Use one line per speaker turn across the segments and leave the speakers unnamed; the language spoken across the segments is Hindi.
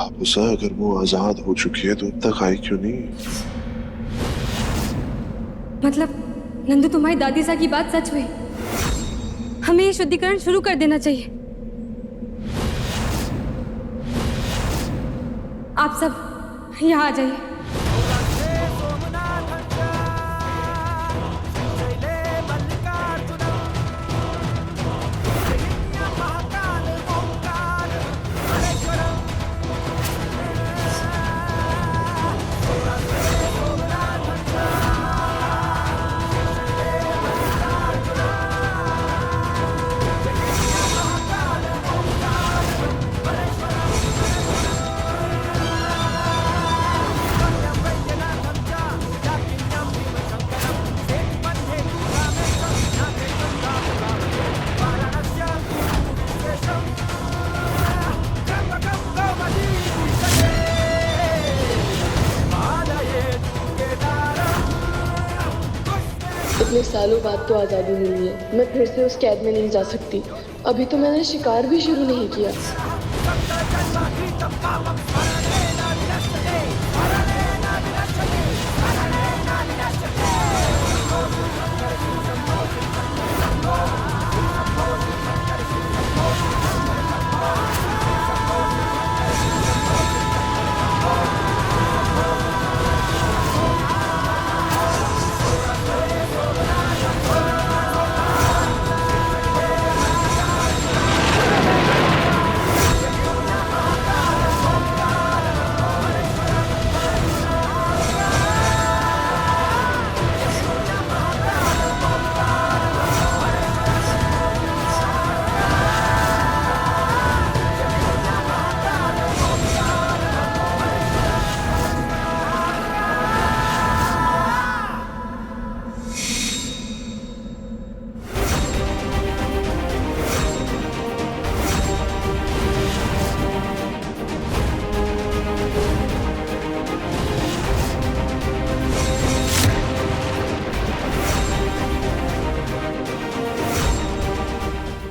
हाफिजा, अगर वो आजाद हो चुकी है तो अब तक आई क्यों नहीं?
मतलब नंदू, तुम्हारी दादी सा की बात सच हुई। हमें ये शुद्धिकरण शुरू कर देना चाहिए। आप सब यहाँ आ जाइए।
इतने सालों बाद तो आज़ादी मिली है, मैं फिर से उस कैद में नहीं जा सकती। अभी तो मैंने शिकार भी शुरू नहीं किया।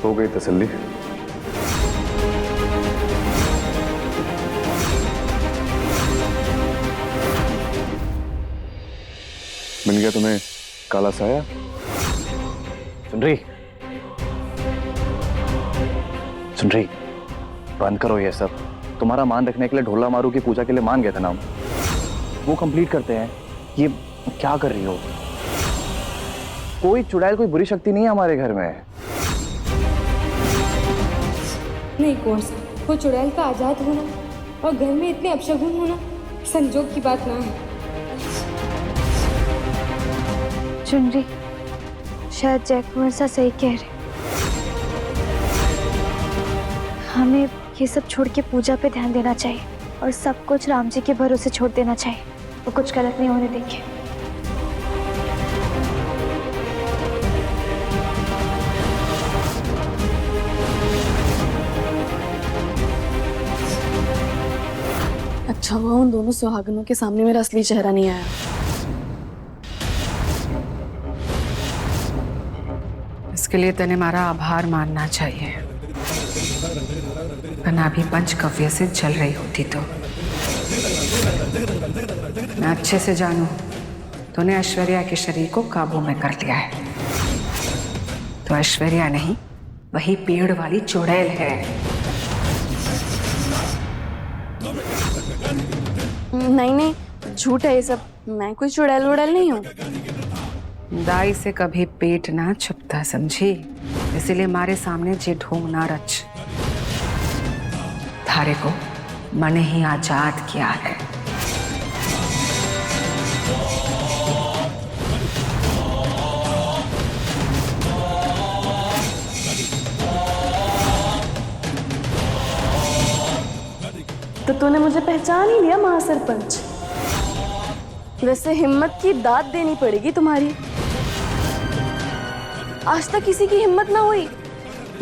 हो गई तसल्ली? मिल गया तुम्हें काला साया?
सुन रही बंद करो ये सब। तुम्हारा मान रखने के लिए ढोला मारू की पूजा के लिए मान गए थे ना हम, वो कंप्लीट करते हैं। ये क्या कर रही हो? कोई चुड़ैल, कोई बुरी शक्ति नहीं है हमारे घर में।
नहीं कौन सा, वो चुड़ैल का आजाद होना और घर में इतने अपशगुन होना संजोग की बात ना है।
चुनरी, शायद जयकुमार सा सही कह रहे। हमें ये सब छोड़ के पूजा पे ध्यान देना चाहिए और सब कुछ राम जी के भरोसे छोड़ देना चाहिए। वो कुछ गलत नहीं होने देंगे।
अच्छा हुआ उन दोनों सुहागनों के सामने मेरा असली चेहरा नहीं आया।
इसके लिए तेने हमारा आभार मानना चाहिए, वरना अभी पंचकव्य से जल रही होती तो। मैं अच्छे से जानूं, तूने ऐश्वर्या के शरीर को काबू में कर लिया है। तो ऐश्वर्या नहीं, वही पेड़ वाली चुड़ैल है।
नहीं, झूठ है ये सब। मैं कोई चुड़ैल वुड़ैल नहीं हूँ।
दाई से कभी पेट ना छुपता, समझी? इसीलिए हमारे सामने जे ढोंग ना रच। थारे को मन ही आजाद किया है।
तो तूने मुझे पहचान ही लिया महासरपंच। वैसे हिम्मत की दाद देनी पड़ेगी तुम्हारी। आज तक किसी की हिम्मत ना हुई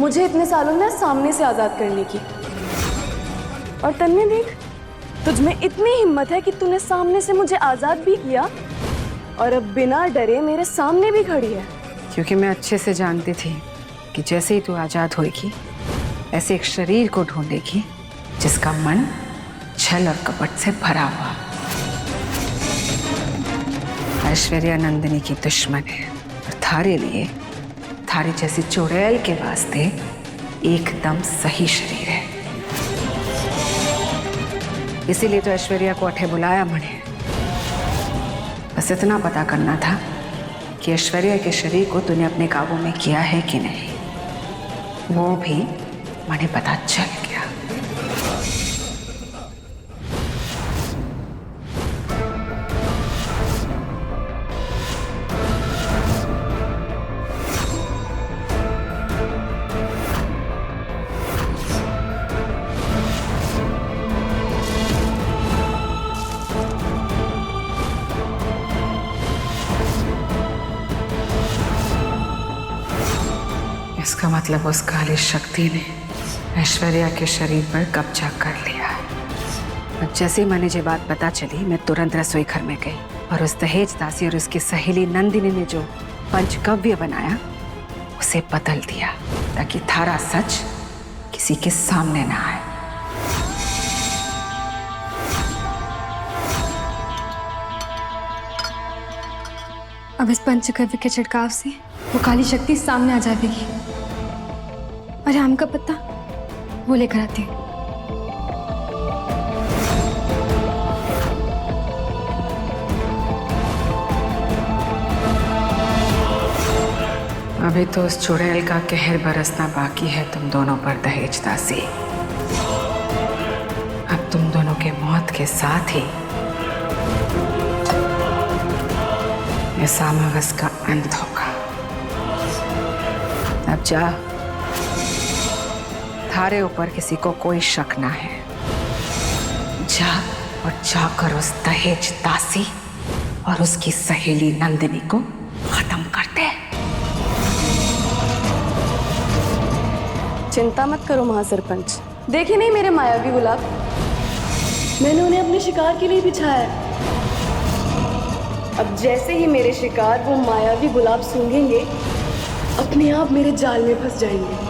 मुझे इतने सालों में सामने से आजाद करने की। और तन्ने देख, तुझमें इतनी हिम्मत है कि तूने सामने से मुझे आजाद भी किया और अब बिना डरे मेरे सामने भी खड़ी है।
क्योंकि मैं अच्छे से जानती थी कि जैसे ही तू आजाद होगी, ऐसे एक शरीर को ढूंढेगी जिसका मन छल और कपट से भरा हुआ। ऐश्वर्या नंदिनी की दुश्मन है और थारे लिए, थारी जैसी चुड़ैल के वास्ते एकदम सही शरीर है। इसीलिए तो ऐश्वर्या को अठे बुलाया मने। बस इतना पता करना था कि ऐश्वर्या के शरीर को तूने अपने काबू में किया है कि नहीं। वो भी मने पता चल गया। इसका मतलब उस काली शक्ति ने ऐश्वर्या के शरीर पर कब्जा कर लिया है। और जैसे ही मैंने ये बात पता चली, मैं तुरंत रसोई घर में गई और उस दहेज दासी और उसकी सहेली नंदिनी ने जो पंचगव्य बनाया उसे बदल दिया, ताकि थारा सच किसी के सामने ना आए।
अब इस पंचगव्य के छिड़काव से वो काली शक्ति सामने आ जाएगी। और आम का पत्ता वो लेकर आती हूँ।
अभी तो उस चुड़ैल का कहर बरसना बाकी है तुम दोनों पर दहेज दासी। अब तुम दोनों के मौत के साथ ही इस अमावस का अंत होगा। अब जा, थारे ऊपर किसी को कोई शक ना है। जा और जाकर उस दहेज दासी और उसकी सहेली नंदिनी को खत्म कर दे।
चिंता मत करो महासरपंच, देखे नहीं मेरे मायावी गुलाब, मैंने उन्हें अपने शिकार के लिए बिछाया है। अब जैसे ही मेरे शिकार वो मायावी गुलाब सूंघेंगे, अपने आप मेरे जाल में फंस जाएंगे।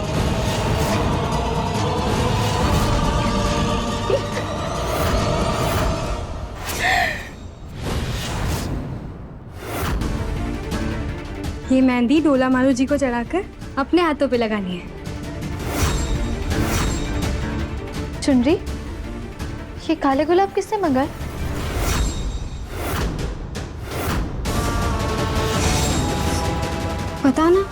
ये मेहंदी डोला मारू जी को चढ़ाकर अपने हाथों पे लगानी है।
चुनरी, ये काले गुलाब किसने मंगाए?
पता ना,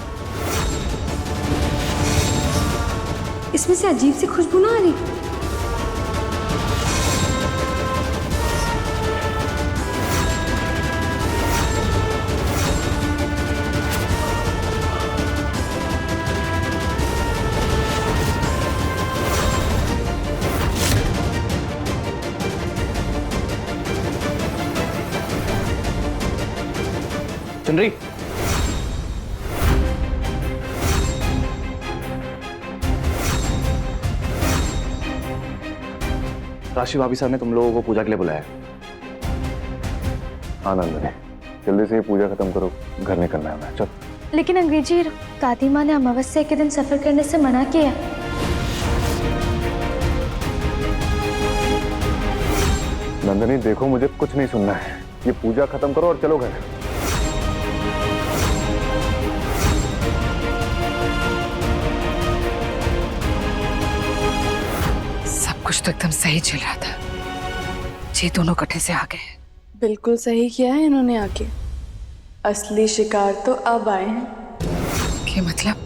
इसमें से अजीब सी खुशबू ना आ रही।
चुनरी, राशि भाभी साहब ने तुम लोगों को पूजा के लिए बुलाया।
हाँ नंदिनी, जल्दी से ये पूजा खत्म करो, घर निकलना है हमें। चल।
लेकिन अंग्रेजी दादी माँ ने अमावस्या के दिन सफर करने से मना किया।
नंदिनी देखो, मुझे कुछ नहीं सुनना है, ये पूजा खत्म करो और चलो घर।
सब कुछ तो एकदम सही चल रहा था, ये दोनों इकट्ठे से आ गए।
बिल्कुल सही किया है इन्होंने आके। असली शिकार तो अब आए हैं।
क्या मतलब?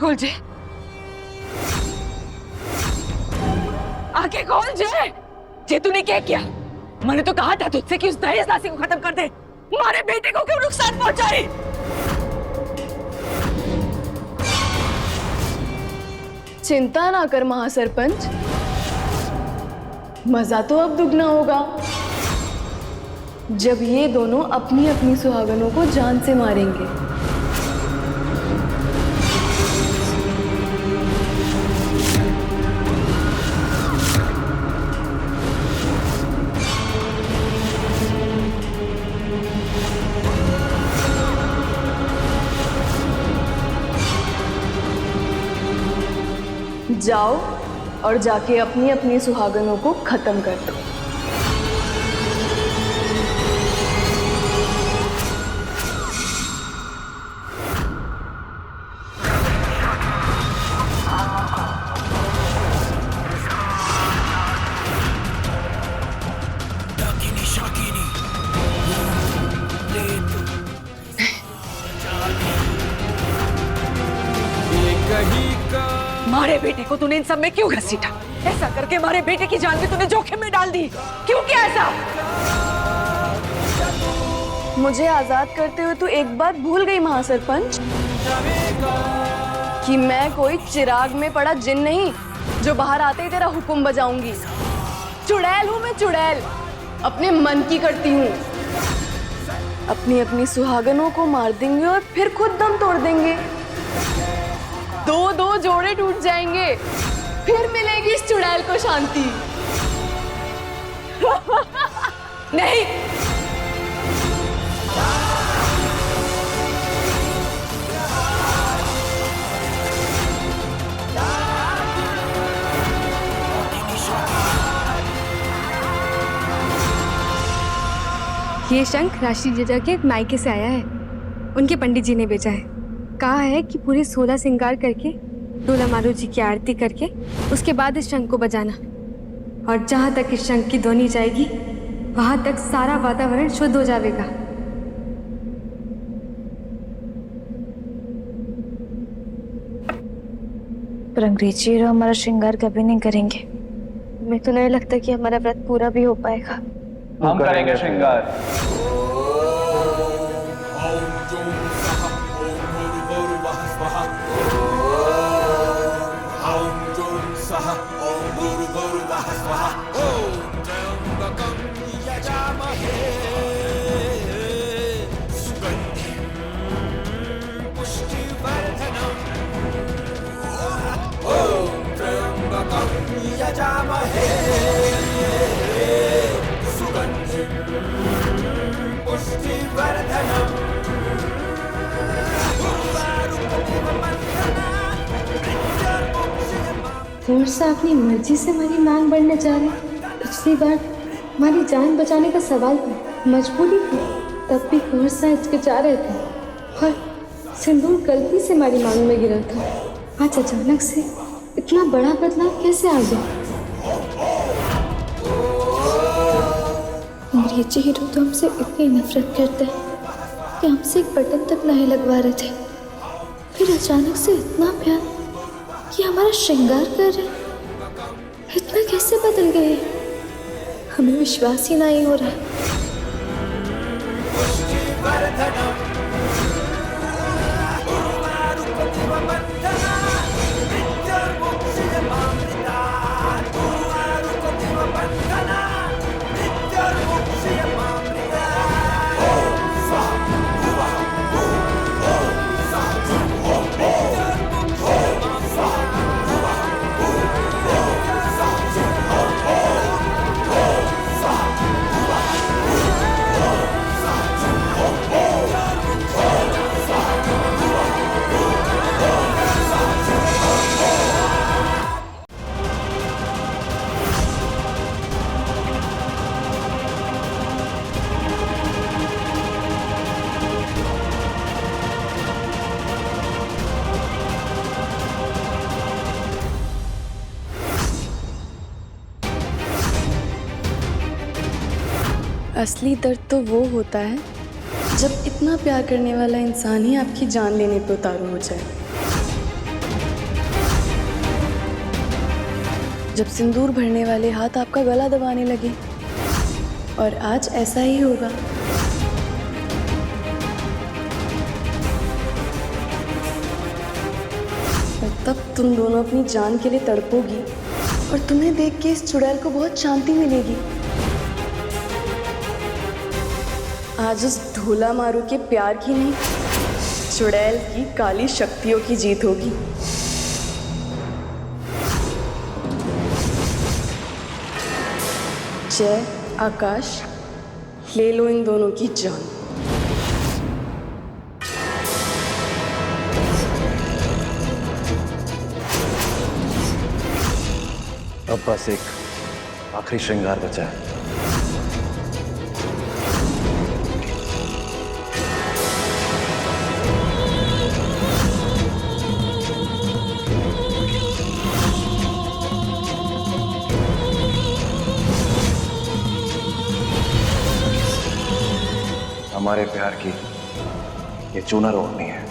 खोल जे, आंखें खोल जे। जे तूने क्या किया? मैंने तो कहा था तुझसे कि उस दहेज दासी को खत्म कर दे। हमारे बेटे को क्यों नुकसान पहुंचाई?
चिंता ना कर महासरपंच, मजा तो अब दुगना होगा जब ये दोनों अपनी अपनी सुहागनों को जान से मारेंगे। जाओ और जाके अपनी अपनी सुहागनों को खत्म कर दो।
हमारे बेटे को तूने इन सब में क्यों घसीटा? ऐसा करके हमारे बेटे की जान भी तूने जोखिम में डाल दी। क्यों किया ऐसा?
मुझे आजाद करते हुए तू एक बात भूल गई महासरपंच, कि मैं कोई चिराग में पड़ा जिन नहीं जो बाहर आते ही तेरा हुक्म बजाऊंगी। चुड़ैल हूं मैं, चुड़ैल, अपने मन की करती हूँ। अपनी अपनी सुहागनों को मार देंगे और फिर खुद दम तोड़ देंगे। दो दो जोड़े टूट जाएंगे, फिर मिलेगी इस चुड़ैल को शांति।
नहीं,
ये शंख राशि जजा के मायके से आया है। उनके पंडित जी ने भेजा है। कहा है कि पूरे 16 श्रृंगार करके ढोला मारू जी की आरती करके उसके बाद इस शंख को बजाना, और जहाँ तक इस शंख की ध्वनि जाएगी वहाँ तक सारा वातावरण शुद्ध हो जाएगा।
पर अंग्रेजी हीरो हमारा श्रृंगार कभी नहीं करेंगे। मैं तो नहीं लगता कि हमारा व्रत पूरा भी हो पाएगा।
हम करेंगे श्रृंगार।
सा अपनी मर्जी से हमारी मांग बढ़ने जा रही। पिछली बार हमारी जान बचाने का सवाल था, मजबूरी थी, तब भी सा हिचकिचा रहे थे और सिंदूर गलती से हमारी मांग में गिरा था। आज अचानक से इतना बड़ा बदलाव कैसे आ गया? अंग्रेजी हीरो तो हमसे इतनी नफरत करते हैं कि हमसे एक बटन तक नहीं लगवा रहे थे, फिर अचानक से इतना प्यार कि हमारा श्रृंगार कर रहे। इतना कैसे बदल गए? हमें विश्वास ही नहीं हो रहा है।
असली दर्द तो वो होता है जब इतना प्यार करने वाला इंसान ही आपकी जान लेने पे उतारू हो जाए। जब सिंदूर भरने वाले हाथ आपका गला दबाने लगे। और आज ऐसा ही होगा। और तब तुम दोनों अपनी जान के लिए तड़पोगी और तुम्हें देख के इस चुड़ैल को बहुत शांति मिलेगी। आज उस ढोला मारू के प्यार की नहीं, चुड़ैल की काली शक्तियों की जीत होगी। जय आकाश, ले लो इन दोनों की जान।
अब बस एक आखिरी श्रृंगार बचा है। हमारे प्यार की ये चूना रोकनी है।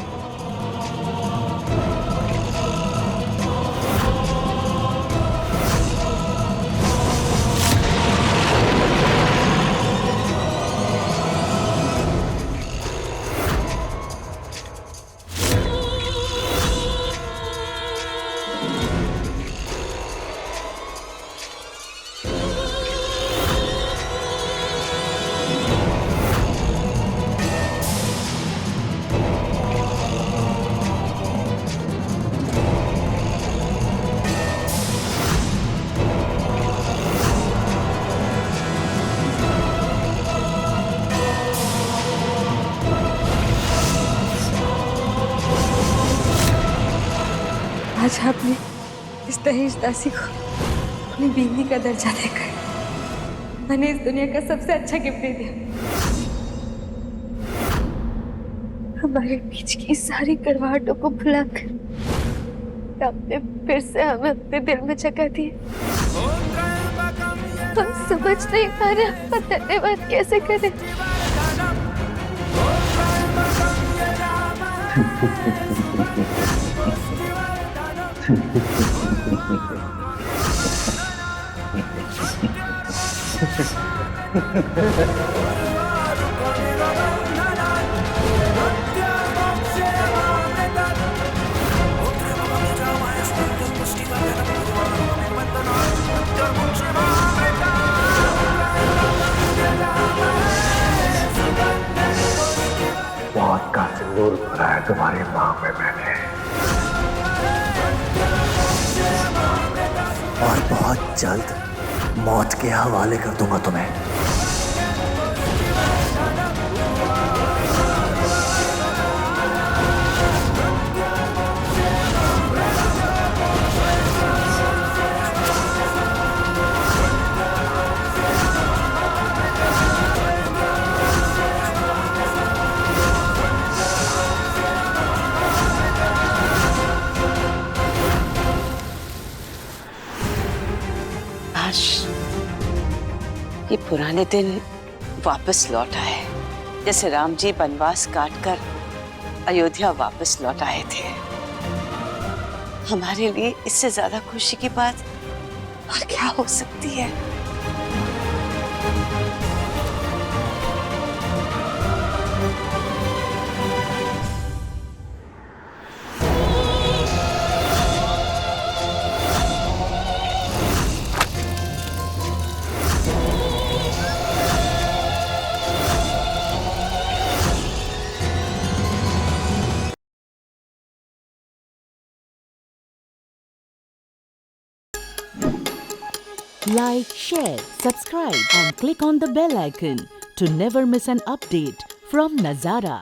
आज आपने इस दहेज दासी को अपनी बीवी का दर्जा देकर मैंने इस दुनिया का सबसे अच्छा गिफ्ट दे दिया। हमारे बीच की सारी कड़वाहटों को भुलाकर आपने फिर से हमें अपने दिल में जगह दी। हम समझ नहीं पा रहे आपका धन्यवाद कैसे करें।
मौत का सिंदूर भरा है तुम्हारी मांग में मैंने,
और बहुत जल्द मौत के हवाले कर दूंगा तुम्हें।
ये पुराने दिन वापस लौट आए, जैसे राम जी वनवास काटकर अयोध्या वापस लौट आए थे। हमारे लिए इससे ज्यादा खुशी की बात और क्या हो सकती है।
Like, share, subscribe and click on the bell icon to never miss an update from Nazara.